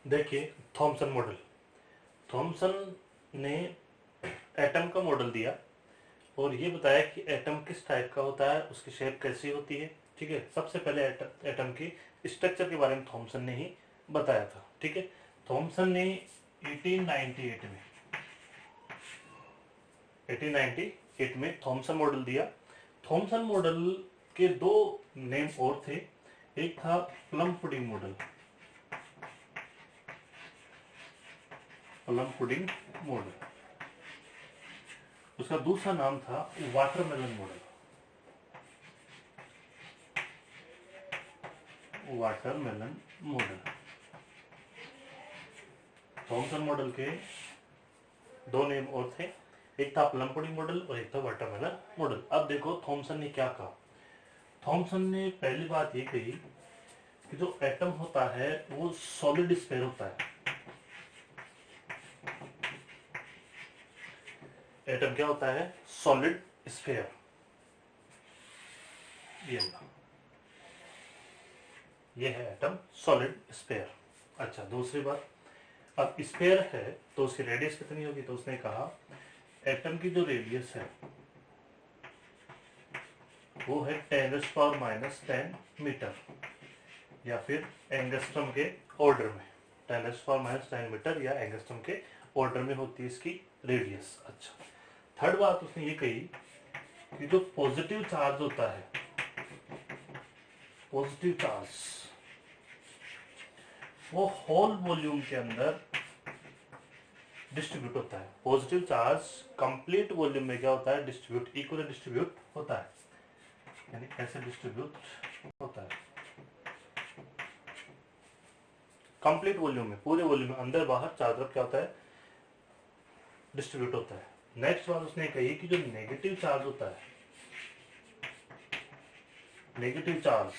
देखिए Thompson model, Thompson ने atom का मॉडल दिया और ये बताया कि एटम किस टाइप का होता है, उसकी शेप कैसी होती है। ठीक है, सबसे पहले एटम की स्ट्रक्चर के बारे में थॉमसन ने ही बताया था। ठीक है, थॉमसन ने 1898 में थॉमसन मॉडल दिया। थॉमसन मॉडल के दो नेम और थे, एक था plum pudding model, plum pudding model, उसका दूसरा नाम था watermelon model, watermelon model. Thompson model के दो नेम और थे, एक था प्लम पुडिंग मॉडल और एक था वाटरमेलन मॉडल। अब देखो थॉमसन ने क्या कहा। थॉमसन ने पहली बात ये कही कि जो एटम होता है वो सॉलिड स्फीयर होता है। एटम क्या होता है? Solid sphere. ये है एटम, सॉलिड स्फीयर। अच्छा, दूसरी बात, अब स्फीयर है तो उसकी रेडियस कितनी होगी? तो उसने कहा एटम की जो रेडियस है वो है 10⁻⁻10 मीटर, या फिर एंगस्ट्रम के ऑर्डर में। 10⁻⁻10 मीटर या एंगस्ट्रम के ऑर्डर में होती है इसकी रेडियस। अच्छा, थर्ड बात उसने ये कही कि जो पॉजिटिव चार्ज होता है, पॉजिटिव चार्ज वो होल वॉल्यूम के अंदर डिस्ट्रीब्यूट होता है। पॉजिटिव चार्ज कंप्लीट वॉल्यूम में क्या होता है? डिस्ट्रीब्यूट, इक्वली डिस्ट्रीब्यूट होता है, यानी ऐसे डिस्ट्रीब्यूट होता है कंप्लीट वॉल्यूम में, पूरे वॉल्यूम में, अंदर बाहर चारों तरफ क्या होता है? डिस्ट्रीब्यूट होता है। नेक्स्ट बात उसने कही कि जो नेगेटिव चार्ज होता है, नेगेटिव चार्ज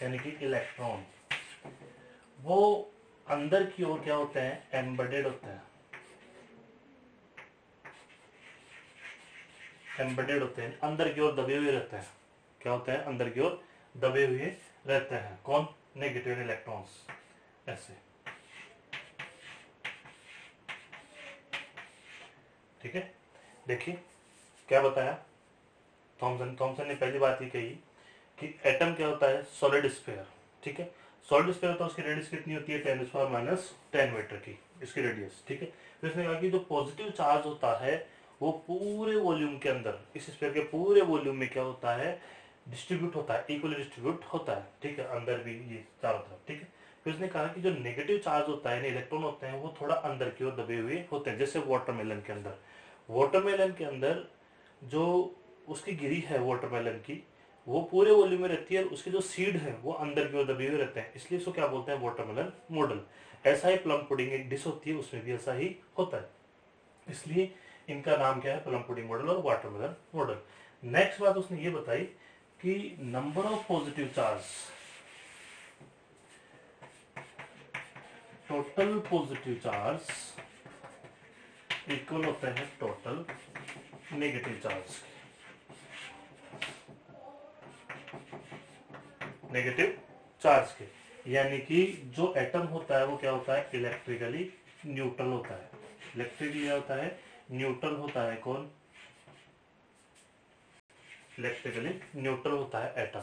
यानी कि इलेक्ट्रॉन, वो अंदर की ओर क्या होते हैं? एम्बेडेड होते हैं, एम्बेडेड होते हैं, अंदर की ओर दबे हुए रहते हैं। क्या होते हैं? अंदर की ओर दबे हुए रहते हैं। कौन? Negative electrons. ऐसे, ठीक है। देखिए क्या बताया थॉमसन ने पहली बात ये कही कि एटम क्या होता है? Solid sphere. ठीक है, सॉलिड स्फीयर होता है, उसकी रेडियस कितनी होती है? 10⁻⁻10 मीटर की इसकी रेडियस। ठीक है, फिर उसने कहा कि जो पॉजिटिव चार्ज होता है वो पूरे वॉल्यूम के अंदर, इस स्फीयर के पूरे वॉल्यूम में क्या होता है? डिस्ट्रीब्यूट होता है, इक्वली डिस्ट्रीब्यूट होता है। ठीक है, अंदर भी, ये चारों तरफ। ठीक है, फिर उसने कहा कि जो नेगेटिव चार्ज होता है, इलेक्ट्रॉन होते हैं, वो थोड़ा अंदर की ओर दबे हुए होते हैं, जैसे वाटरमेलन के अंदर। वाटरमेलन के अंदर जो उसकी गिरी है वाटरमेलन की, वो पूरे वॉल्यूम में रहती है, उसके जो सीड है वो अंदर की ओर दबे हुए रहते हैं, इसलिए इसको क्या बोलते हैं? Watermelon model. ऐसा ही प्लम पुडिंग एक डिश होती है, उसमें भी ऐसा ही होता है, इसलिए इनका नाम क्या है? प्लम पुडिंग मॉडल और वाटरमेलन मॉडल। नेक्स्ट बात उसने ये बताई कि number of positive charge, total positive charge equal होता है total negative charge. Negative charge के, यानी कि जो एटम होता है वो क्या होता है? इलेक्ट्रिकली न्यूट्रल होता है। इलेक्ट्रिकली क्या होता है? न्यूट्रल होता है। कौन? इलेक्ट्रिकली न्यूट्रल होता है एटम।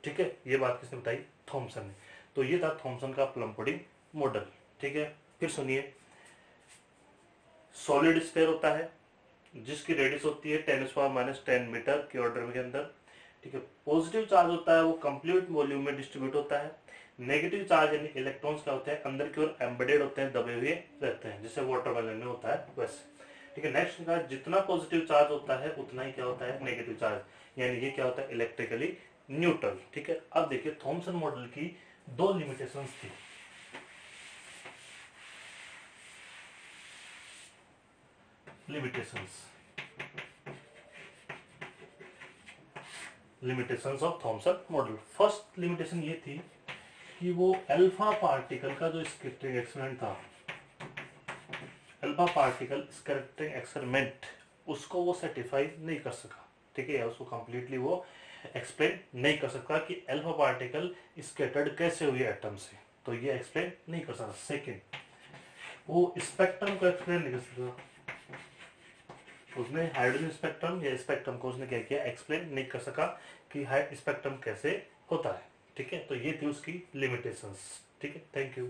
ठीक है, ये बात किसने बताई? थॉमसन ने। तो ये था थॉमसन का प्लम पुडिंग मॉडल। ठीक है, फिर सुनिए, सॉलिड स्फीयर होता है जिसकी रेडियस होती है 10⁻⁻10 मीटर के ऑर्डर के अंदर। ठीक है, पॉजिटिव चार्ज होता है वो कंप्लीट वॉल्यूम में डिस्ट्रीब्यूट होता है। नेगेटिव चार्ज यानी इलेक्ट्रॉन्स क्या होते हैं? अंदर की ओर एम्बेडेड होते हैं, दबे हुए रहते हैं, जैसे वाटरमेलन में होता है वैसे। ठीक है, नेक्स्ट का, जितना पॉजिटिव चार्ज होता है उतना ही क्या होता है? नेगेटिव चार्ज, यानी ये क्या होता है? Electrically neutral. ठीक है, अब देखिए थॉमसन मॉडल की दो लिमिटेशंस थी। Limitations of Thompson model. First limitation ये थी कि वो अल्फा पार्टिकल का जो स्कैटरिंग एक्सपेरिमेंट था, अल्फा पार्टिकल स्कैटरिंग एक्सपेरिमेंट, उसको वो सर्टिफाई नहीं कर सका। ठीक है, उसको कंप्लीटली वो एक्सप्लेन नहीं कर सकता कि अल्फा पार्टिकल स्कैटर्ड कैसे हुए एटम से। तो ये एक्सप्लेन नहीं कर सकता। सेकेंड, वो स्पेक्ट्रम को एक्सप्लेन नहीं कर सकता, उसने हाइड्रोजन स्पेक्ट्रम या स्पेक्ट्रम को उसने क्या किया, एक्सप्लेन नहीं कर सका कि स्पेक्ट्रम कैसे होता है। ठीक है, तो ये थी उसकी लिमिटेशंस। ठीक है, थैंक यू।